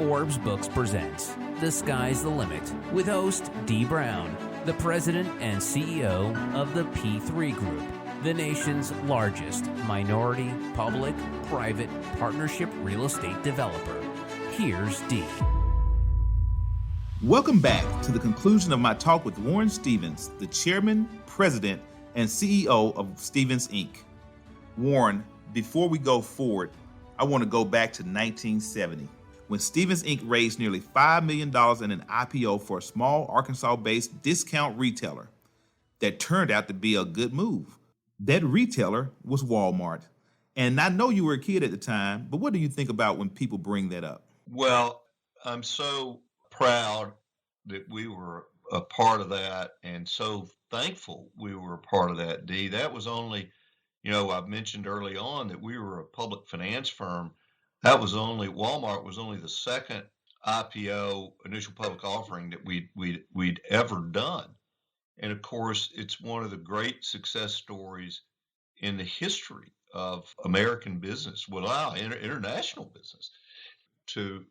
Forbes Books presents The Sky's the Limit with host Dee Brown, the president and CEO of the P3 Group, the nation's largest minority, public-private partnership real estate developer. Here's Dee. Welcome back to the conclusion of my talk with Warren Stevens, the chairman, president, and CEO of Stevens Inc. Warren, before we go forward, I want to go back to 1970, when Stevens Inc. raised nearly $5 million in an IPO for a small Arkansas-based discount retailer that turned out to be a good move. That retailer was Walmart. And I know you were a kid at the time, but what do you think about when people bring that up? Well, I'm so proud that we were a part of that and so thankful we were a part of that, Dee. That was only, I've mentioned early on that we were a public finance firm. Walmart was only the second IPO, initial public offering, that we'd ever done. And of course, it's one of the great success stories in the history of American business, international business. To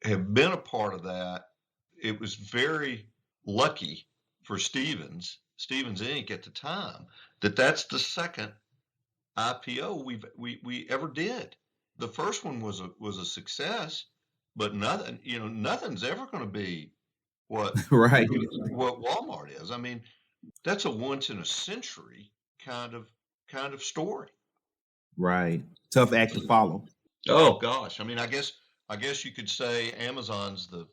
have been a part of that, it was very lucky for Stevens Inc. at the time that's the second IPO we ever did. The first one was a success, but nothing's ever going to be what right. what Walmart is. I mean, that's a once in a century kind of story. Right. Tough act to follow. Oh gosh. I mean, I guess you could say Amazon's the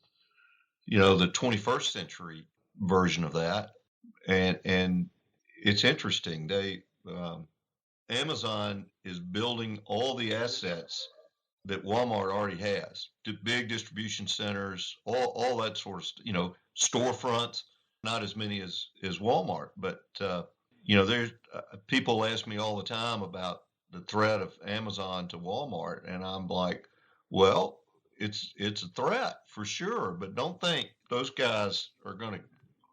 21st century version of that. And it's interesting. Amazon is building all the assets that Walmart already has, big distribution centers, all that sort of, storefronts, not as many as Walmart, but, there's people ask me all the time about the threat of Amazon to Walmart. And I'm like, well, it's a threat for sure, but don't think those guys are going to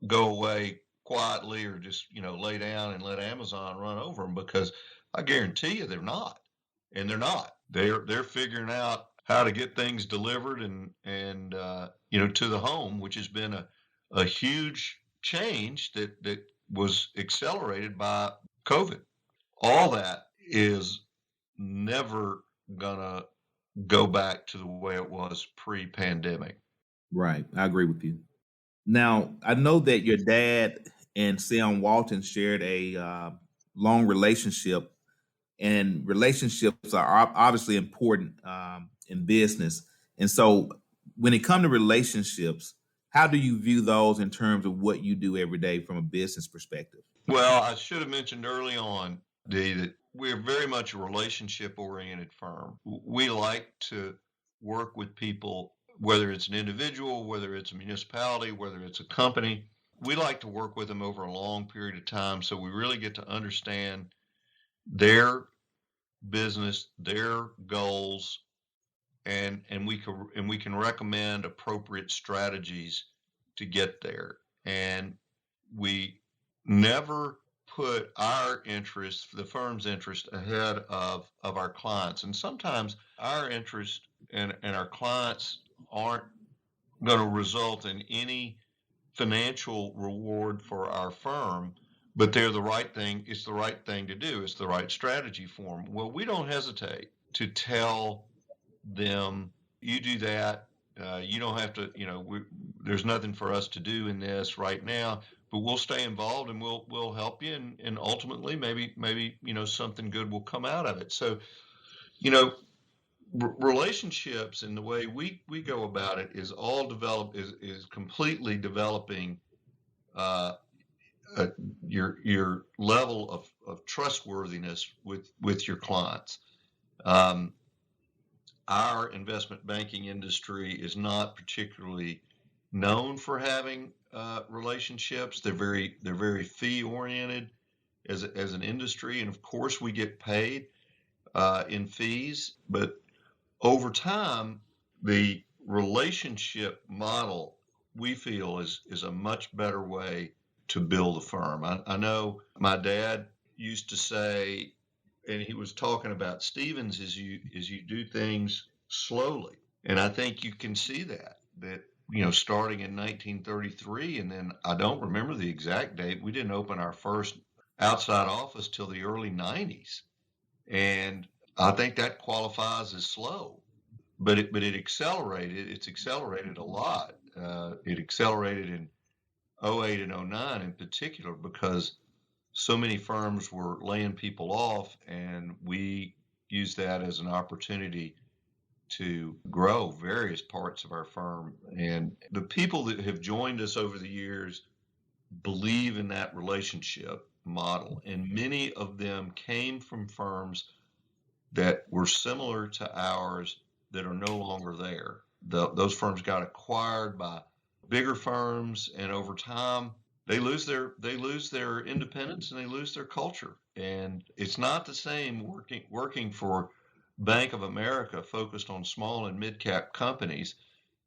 go away quietly or just, lay down and let Amazon run over them, because I guarantee you they're not. And they're not. They're figuring out how to get things delivered and to the home, which has been a huge change that was accelerated by COVID. All that is never gonna go back to the way it was pre-pandemic. Right. I agree with you. Now, I know that your dad and Sam Walton shared a long relationship, and relationships are obviously important in business. And so when it comes to relationships, how do you view those in terms of what you do every day from a business perspective? Well, I should have mentioned early on, Dee, that we're very much a relationship-oriented firm. We like to work with people, whether it's an individual, whether it's a municipality, whether it's a company. We like to work with them over a long period of time, so we really get to understand their business, their goals, and we can recommend appropriate strategies to get there. And we never put our interest, the firm's interest, ahead of our clients. And sometimes our interest and our clients aren't going to result in any financial reward for our firm, but they're the right thing. It's the right thing to do. It's the right strategy for them. Well, we don't hesitate to tell them, you do that. You don't have to, there's nothing for us to do in this right now, but we'll stay involved and we'll help you. And ultimately, maybe, something good will come out of it. So, relationships and the way we go about it is all is completely developing your level of trustworthiness with your clients. Our investment banking industry is not particularly known for having relationships. They're very fee oriented as an industry, and of course we get paid in fees. But over time, the relationship model, we feel, is a much better way to build a firm. I know my dad used to say, and he was talking about Stevens, is you do things slowly. And I think you can see that, starting in 1933, and then I don't remember the exact date. We didn't open our first outside office till the early 90s. And I think that qualifies as slow, but it accelerated. It's accelerated a lot. It accelerated in '08 and '09 in particular because so many firms were laying people off, and we used that as an opportunity to grow various parts of our firm. And the people that have joined us over the years believe in that relationship model. And many of them came from firms that were similar to ours that are no longer there. Those firms got acquired by bigger firms, and over time they lose their independence and they lose their culture. And it's not the same working for Bank of America, focused on small and mid cap companies,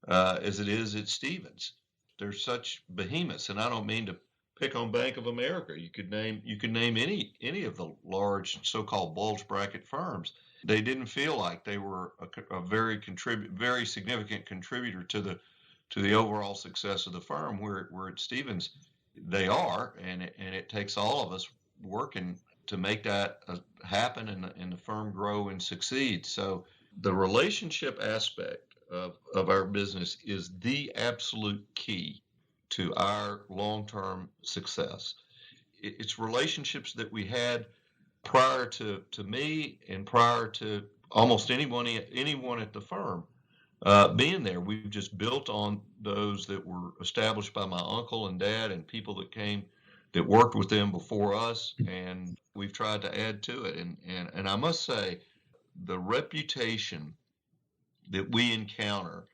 as it is at Stevens. They're such behemoths, and I don't mean to pick on Bank of America. You could name any of the large so-called bulge bracket firms. They didn't feel like they were a very significant contributor to the overall success of the firm. Where at Stevens, they are, and it takes all of us working to make that happen and the firm grow and succeed. So the relationship aspect of our business is the absolute key to our long-term success. It's relationships that we had prior to me and prior to almost anyone at the firm being there. We've just built on those that were established by my uncle and dad and people that worked with them before us, and we've tried to add to it. And I must say, the reputation that we encounter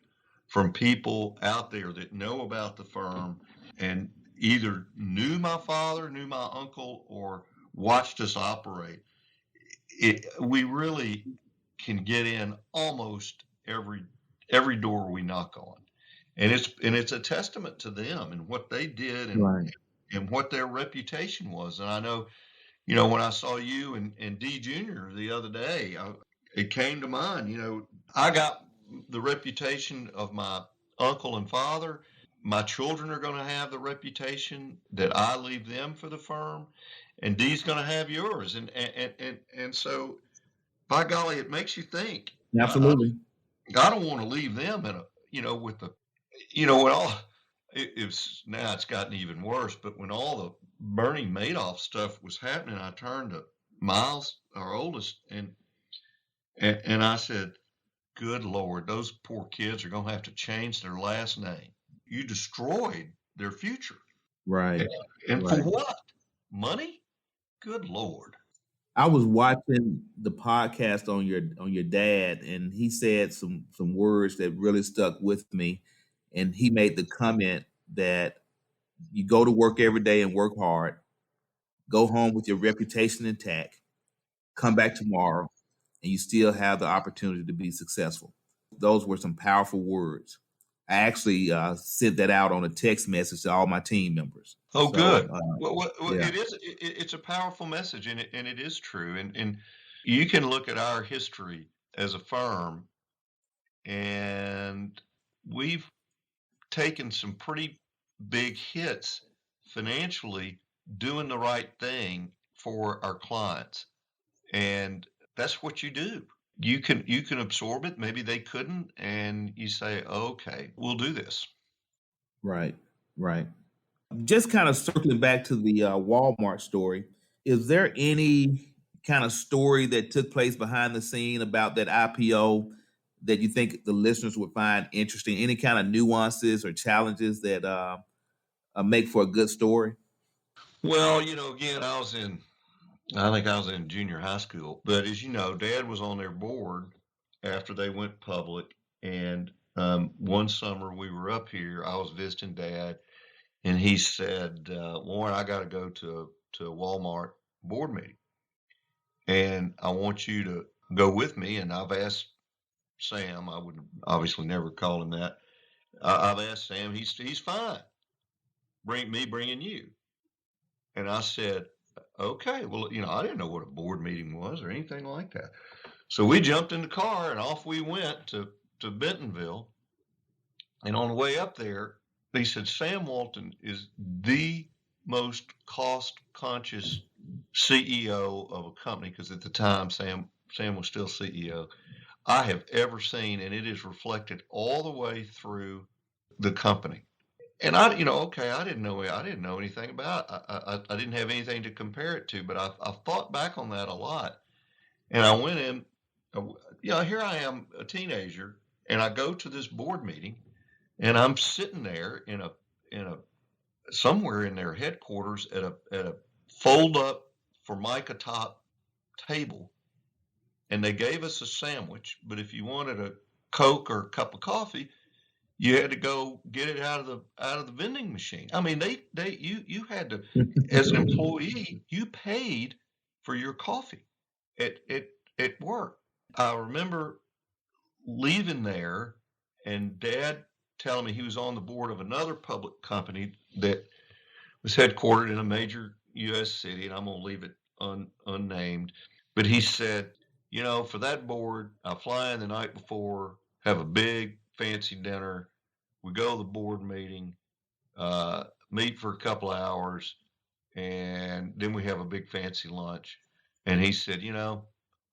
from people out there that know about the firm and either knew my father, knew my uncle, or watched us operate, we really can get in almost every door we knock on. And it's a testament to them and what they did and what their reputation was. And I know, when I saw you and D Jr. the other day, it came to mind. I got the reputation of my uncle and father. My children are going to have the reputation that I leave them for the firm, and Dee's going to have yours. And so, by golly, it makes you think. Absolutely. I don't want to leave them with the, when all now it's gotten even worse. But when all the Bernie Madoff stuff was happening, I turned to Miles, our oldest, and I said, "Good Lord, those poor kids are going to have to change their last name. You destroyed their future, Right. And for what? Money? Good Lord." I was watching the podcast on your dad, and he said some words that really stuck with me. And he made the comment that you go to work every day and work hard, go home with your reputation intact, come back tomorrow, and you still have the opportunity to be successful. Those were some powerful words. I actually sent that out on a text message to all my team members. Oh, So, good. Well, yeah. It's a powerful message, and it is true. And you can look at our history as a firm, and we've taken some pretty big hits financially doing the right thing for our clients. And that's what you do. You can absorb it. Maybe they couldn't, and you say, "Okay, we'll do this." Right. Just kind of circling back to the Walmart story, is there any kind of story that took place behind the scene about that IPO that you think the listeners would find interesting? Any kind of nuances or challenges that make for a good story? Well, again, I think I was in junior high school, but as you know, Dad was on their board after they went public. And one summer we were up here, I was visiting Dad, and he said, "Warren, I got to go to a Walmart board meeting, and I want you to go with me." And I've asked Sam, I would obviously never call him that. I've asked Sam, he's fine. Bringing you. And I said, "Okay, well, I didn't know what a board meeting was or anything like that." So we jumped in the car and off we went to to Bentonville, and on the way up there, they said Sam Walton is the most cost-conscious CEO of a company, because at the time Sam was still CEO, I have ever seen, and it is reflected all the way through the company. And I didn't know anything about it. I didn't have anything to compare it to, but I thought back on that a lot. And I went in, here I am, a teenager, and I go to this board meeting, and I'm sitting there in a somewhere in their headquarters at a fold up Formica top table, and they gave us a sandwich. But if you wanted a Coke or a cup of coffee, you had to go get it out of the vending machine. I mean, you had to, as an employee, you paid for your coffee at work. I remember leaving there and Dad telling me he was on the board of another public company that was headquartered in a major U.S. city, and I'm going to leave it unnamed. But he said, for that board, I fly in the night before, have a big fancy dinner. We go to the board meeting, meet for a couple of hours, and then we have a big fancy lunch. And he said,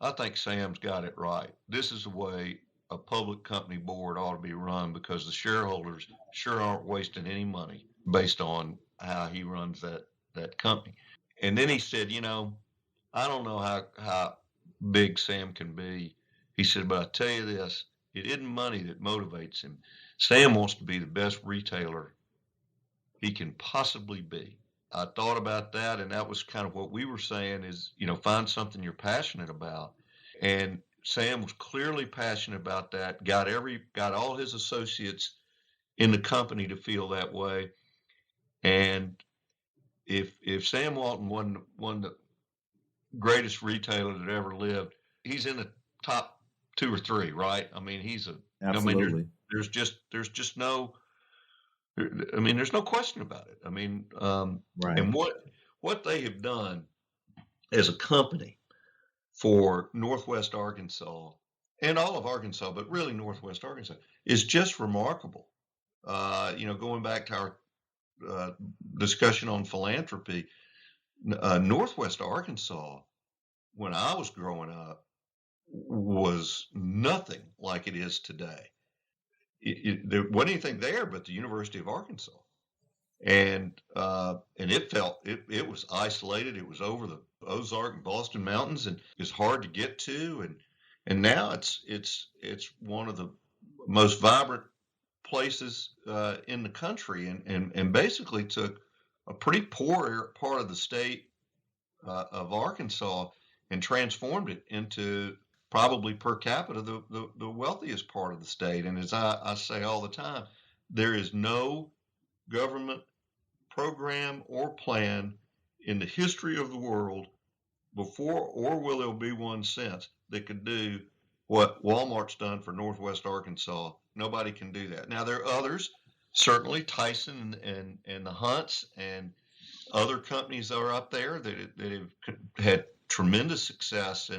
I think Sam's got it right. This is the way a public company board ought to be run, because the shareholders sure aren't wasting any money based on how he runs that company. And then he said, I don't know how big Sam can be. He said, but I tell you this, it isn't money that motivates him. Sam wants to be the best retailer he can possibly be. I thought about that, and that was kind of what we were saying is, find something you're passionate about. And Sam was clearly passionate about that, got all his associates in the company to feel that way. And if Sam Walton wasn't one of the greatest retailer that ever lived, he's in the top 2 or 3, right? I mean, Absolutely. there's just no, there's no question about it. Right. And what they have done as a company for Northwest Arkansas and all of Arkansas, but really Northwest Arkansas, is just remarkable. Going back to our discussion on philanthropy, Northwest Arkansas, when I was growing up, was nothing like it is today. There wasn't anything there but the University of Arkansas, and it was isolated. It was over the Ozark and Boston Mountains, and it's hard to get to. And now it's one of the most vibrant places in the country, and basically took a pretty poor part of the state of Arkansas and transformed it into probably per capita the wealthiest part of the state. And as I say all the time, there is no government program or plan in the history of the world before, or will there be one since, that could do what Walmart's done for Northwest Arkansas. Nobody can do that. Now, there are others, certainly Tyson and the Hunts and other companies that are up there that have had tremendous success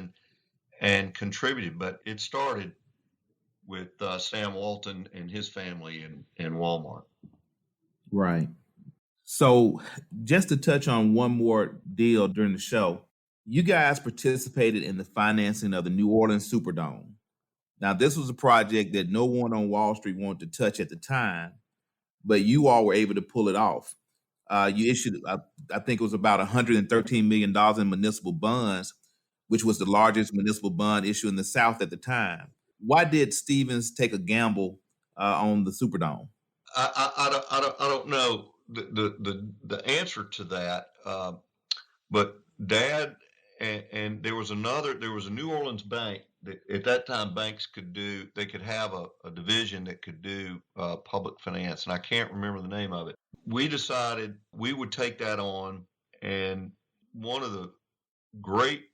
and contributed, but it started with Sam Walton and his family and Walmart. Right. So just to touch on one more deal during the show, you guys participated in the financing of the New Orleans Superdome. Now, this was a project that no one on Wall Street wanted to touch at the time, but you all were able to pull it off. You issued, I think it was about $113 million in municipal bonds, which was the largest municipal bond issue in the South at the time. Why did Stephens take a gamble on the Superdome? I don't know the answer to that, but Dad and there was a New Orleans bank that at that time banks could have a division that could do public finance, and I can't remember the name of it. We decided we would take that on, and one of the great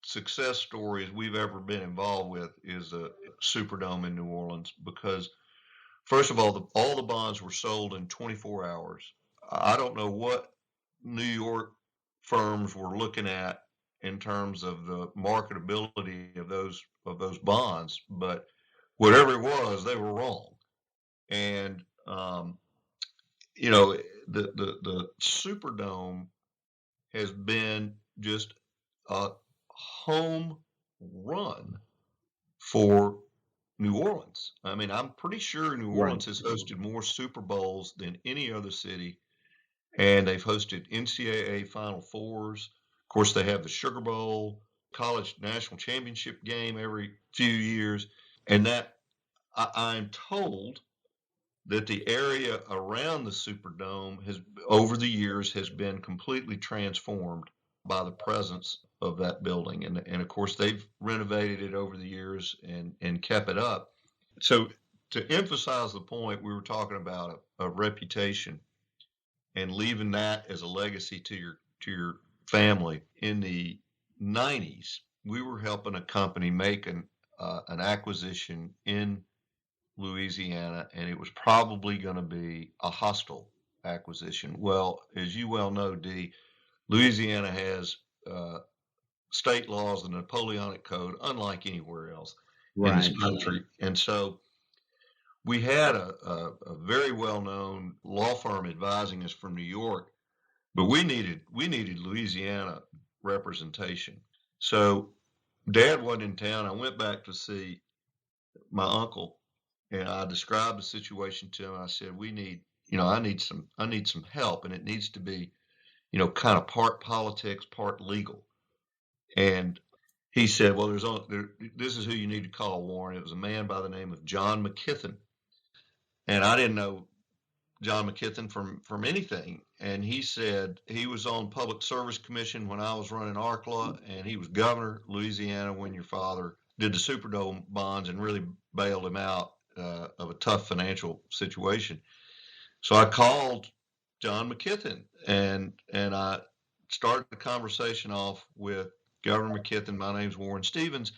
success stories we've ever been involved with is a Superdome in New Orleans, because first of all, all the bonds were sold in 24 hours. I don't know what New York firms were looking at in terms of the marketability of those bonds, but whatever it was, they were wrong. And you know, the Superdome has been just a home run for New Orleans. I mean, I'm pretty sure New Right. Orleans has hosted more Super Bowls than any other city, and they've hosted NCAA Final Fours. Of course, they have the Sugar Bowl, college national championship game every few years, and that I'm told that the area around the Superdome has, over the years, has been completely transformed by the presence of that building. And of course, they've renovated it over the years and kept it up. So, to emphasize the point, we were talking about a reputation and leaving that as a legacy to your family. In the 90s, we were helping a company make an acquisition in Louisiana, and it was probably going to be a hostile acquisition. Well, as you well know, Dee, Louisiana has state laws, the Napoleonic Code, unlike anywhere else in this Right. country. And so we had a very well-known law firm advising us from New York, but we needed Louisiana representation. So Dad wasn't in town. I went back to see my uncle, and I described the situation to him. I said, "We need, I need some help, and it needs to be, kind of part politics, part legal." And he said, "Well, this is who you need to call, Warren." It was a man by the name of John McKithen, and I didn't know John McKithen from anything. And he said he was on Public Service Commission when I was running ARCLA, and he was governor of Louisiana when your father did the Superdome bonds and really bailed him out of a tough financial situation. So I called John McKithen and I started the conversation off with Governor McKithen. My name's Warren Stevens.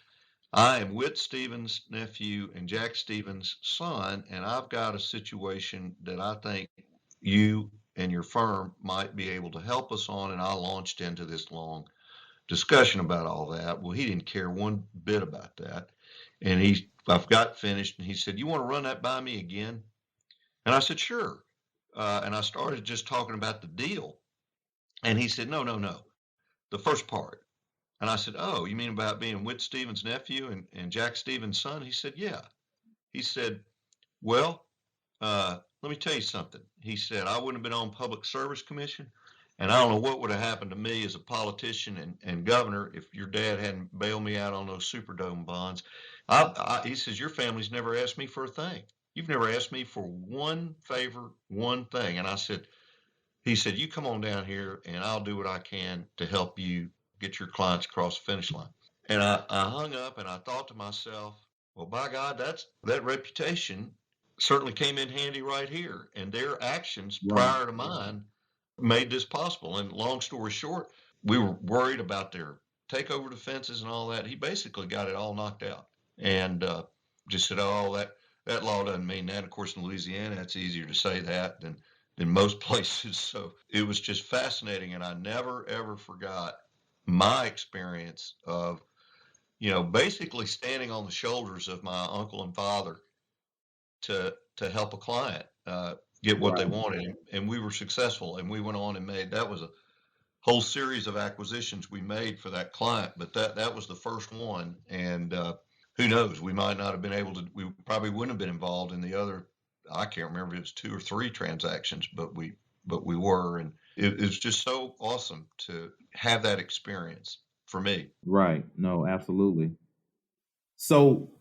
I am Whit Stevens' nephew and Jack Stevens' son, and I've got a situation that I think you and your firm might be able to help us on. And I launched into this long discussion about all that. Well, he didn't care one bit about that. And I've got finished, and he said, "You want to run that by me again?" And I said, "Sure." And I started just talking about the deal. And he said, No, the first part. And I said, "Oh, you mean about being Whit Stevens' nephew and Jack Stevens' son?" He said, "Yeah." He said, "Well, let me tell you something." He said, "I wouldn't have been on Public Service Commission, and I don't know what would have happened to me as a politician and governor if your dad hadn't bailed me out on those Superdome bonds." He says, "Your family's never asked me for a thing. You've never asked me for one favor, one thing." And he said, "You come on down here and I'll do what I can to help you get your clients across the finish line." And I hung up and I thought to myself, well, by God, that reputation certainly came in handy right here. And their actions Right. prior to mine made this possible. And long story short, we were worried about their takeover defenses and all that. He basically got it all knocked out and just said, "Oh, that law doesn't mean that." Of course, in Louisiana, it's easier to say that than most places. So it was just fascinating. And I never, ever forgot my experience of, basically standing on the shoulders of my uncle and father to help a client get what they Right. wanted. And we were successful. And we went on and that was a whole series of acquisitions we made for that client. But that was the first one. And who knows? We might not have been able to. We probably wouldn't have been involved in the other. I can't remember if it was 2 or 3 transactions, but we were, and it's just so awesome to have that experience for me. Right. No, absolutely. So,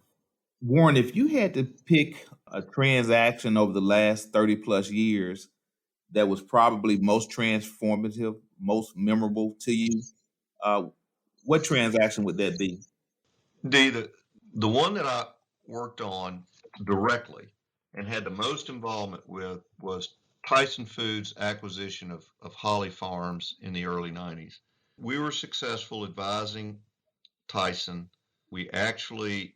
Warren, if you had to pick a transaction over the last 30 plus years that was probably most transformative, most memorable to you, uh, what transaction would that be? Dee, the one that I worked on directly and had the most involvement with was Tyson Foods' acquisition of Holly Farms in the early 90s. We were successful advising Tyson. We actually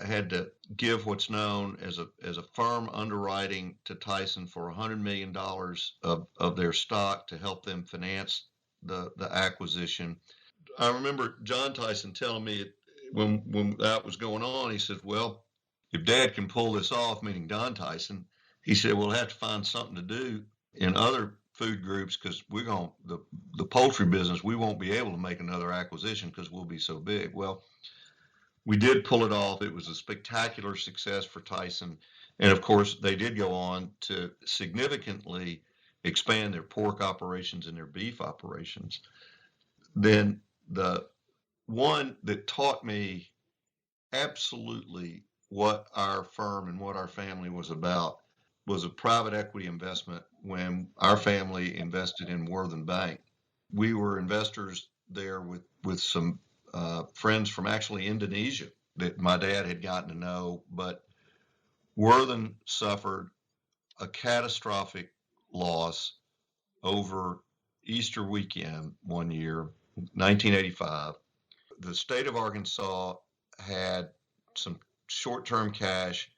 had to give what's known as a firm underwriting to Tyson for $100 million of their stock to help them finance the acquisition. I remember John Tyson telling me when that was going on, he said, "Well, if Dad can pull this off, meaning Don Tyson, he said, we'll have to find something to do in other food groups because the poultry business, we won't be able to make another acquisition because we'll be so big. Well, we did pull it off. It was a spectacular success for Tyson. And of course, they did go on to significantly expand their pork operations and their beef operations. Then the one that taught me absolutely what our firm and what our family was about was a private equity investment when our family invested in Worthen Bank. We were investors there with some friends from actually Indonesia that my dad had gotten to know, but Worthen suffered a catastrophic loss over Easter weekend one year, 1985. The state of Arkansas had some short-term cash,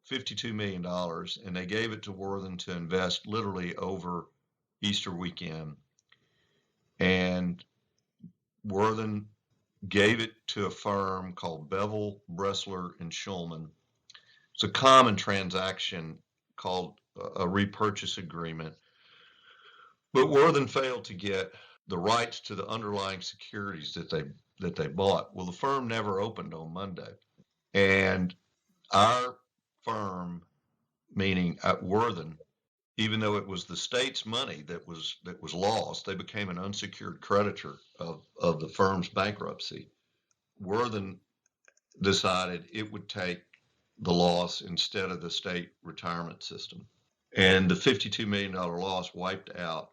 $52 million, and they gave it to Worthen to invest literally over Easter weekend. And Worthen gave it to a firm called Bevel, Bressler, and Schulman. It's a common transaction called a repurchase agreement. But Worthen failed to get the rights to the underlying securities that they bought. Well, the firm never opened on Monday. And our firm, meaning at Worthen, even though it was the state's money that was lost, they became an unsecured creditor of the firm's bankruptcy. Worthen decided it would take the loss instead of the state retirement system. And the $52 million loss wiped out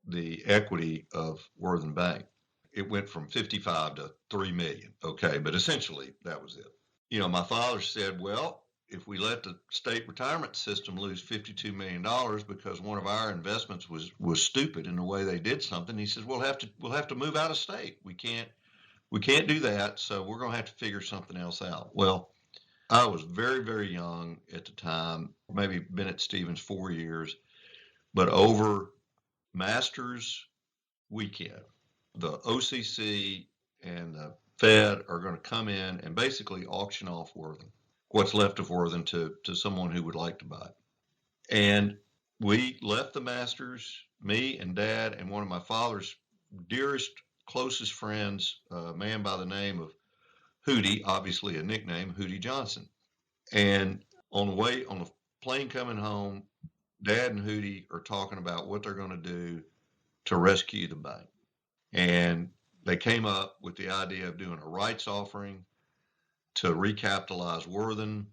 the equity of Worthen Bank. It went from 55 to 3 million. Okay, but essentially that was it. You know, my father said, well, if we let the state retirement system lose $52 million because one of our investments was stupid in the way they did something, he says, we'll have to move out of state. We can't do that, so we're going to have to figure something else out. Well, I was very, very young at the time, maybe been at Stevens 4 years, but over Masters weekend, the OCC and the Fed are going to come in and basically auction off Worthen, what's left of Worthen to someone who would like to buy it. And we left the Masters, me and Dad and one of my father's dearest, closest friends, a man by the name of Hootie, obviously a nickname, Hootie Johnson. And on the plane coming home, Dad and Hootie are talking about what they're going to do to rescue the bank. And they came up with the idea of doing a rights offering to recapitalize Worthen.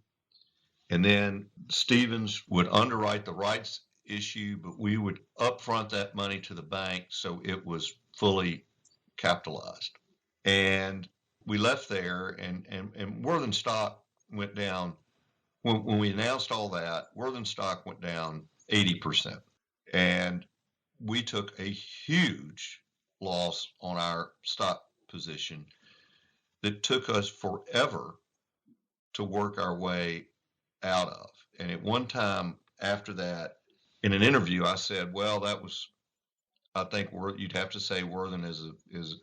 And then Stevens would underwrite the rights issue, but we would upfront that money to the bank so it was fully capitalized. And we left there, and Worthen stock went down. When we announced all that, Worthen stock went down 80%. And we took a huge loss on our stock position that took us forever to work our way out of. And at one time after that, in an interview, I said, well, that was, I think you'd have to say Worthen has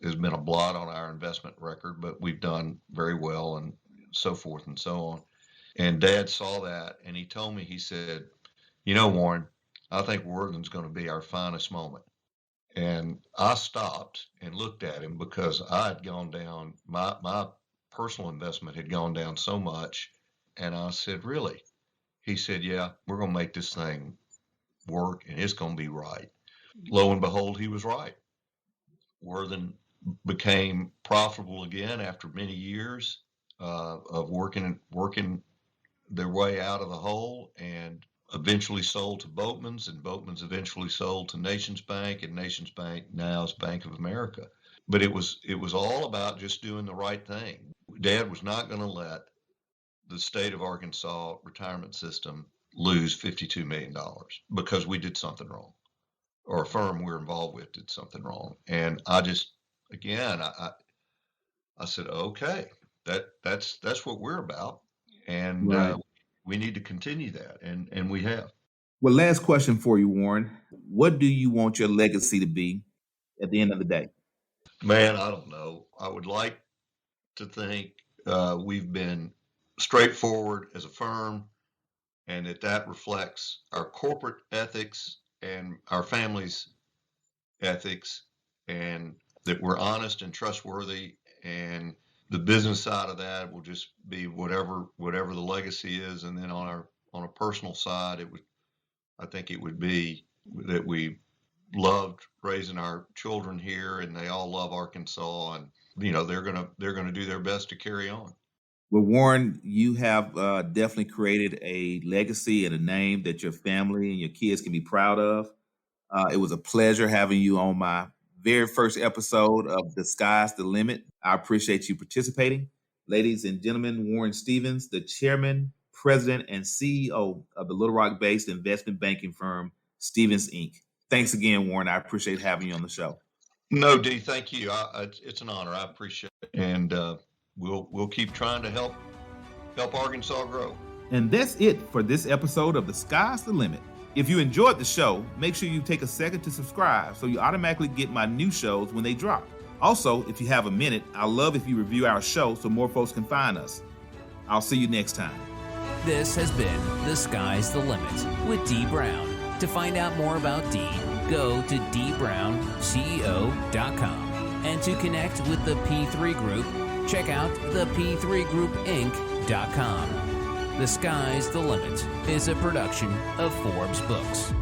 been a blot on our investment record, but we've done very well and so forth and so on. And Dad saw that and he told me, he said, you know, Warren, I think Worthen's going to be our finest moment. And I stopped and looked at him because I had gone down, my personal investment had gone down so much. And I said, really? He said, yeah, we're going to make this thing work and it's going to be right. Lo and behold, he was right. Worthen became profitable again after many years of working their way out of the hole, and eventually sold to Boatman's, and Boatman's eventually sold to Nations Bank, and Nations Bank now is Bank of America. But it was all about just doing the right thing. Dad was not going to let the state of Arkansas retirement system lose $52 million because we did something wrong, or a firm we're involved with did something wrong. And I just, again, I said, okay, that's what we're about. And Right. We need to continue that. And we have. Well, last question for you, Warren. What do you want your legacy to be at the end of the day? Man, I don't know. I would like to think we've been straightforward as a firm, and that reflects our corporate ethics and our family's ethics, and that we're honest and trustworthy, and the business side of that will just be whatever the legacy is. And then on a personal side, I think it would be that we loved raising our children here, and they all love Arkansas, and they're gonna do their best to carry on. Well, Warren, you have definitely created a legacy and a name that your family and your kids can be proud of. It was a pleasure having you on my very first episode of The Sky's the Limit. I appreciate you participating. Ladies and gentlemen, Warren Stevens, the chairman, president, and CEO of the Little Rock-based investment banking firm, Stevens Inc. Thanks again, Warren. I appreciate having you on the show. No, Dee, thank you. It's an honor. I appreciate it. And we'll keep trying to help Arkansas grow. And that's it for this episode of The Sky's the Limit. If you enjoyed the show, make sure you take a second to subscribe so you automatically get my new shows when they drop. Also, if you have a minute, I'd love if you review our show so more folks can find us. I'll see you next time. This has been The Sky's the Limit with Dee Brown. To find out more about Dee, go to DeeBrownCEO.com. And to connect with the P3 Group, check out the P3GroupInc.com. The Sky's the Limit is a production of Forbes Books.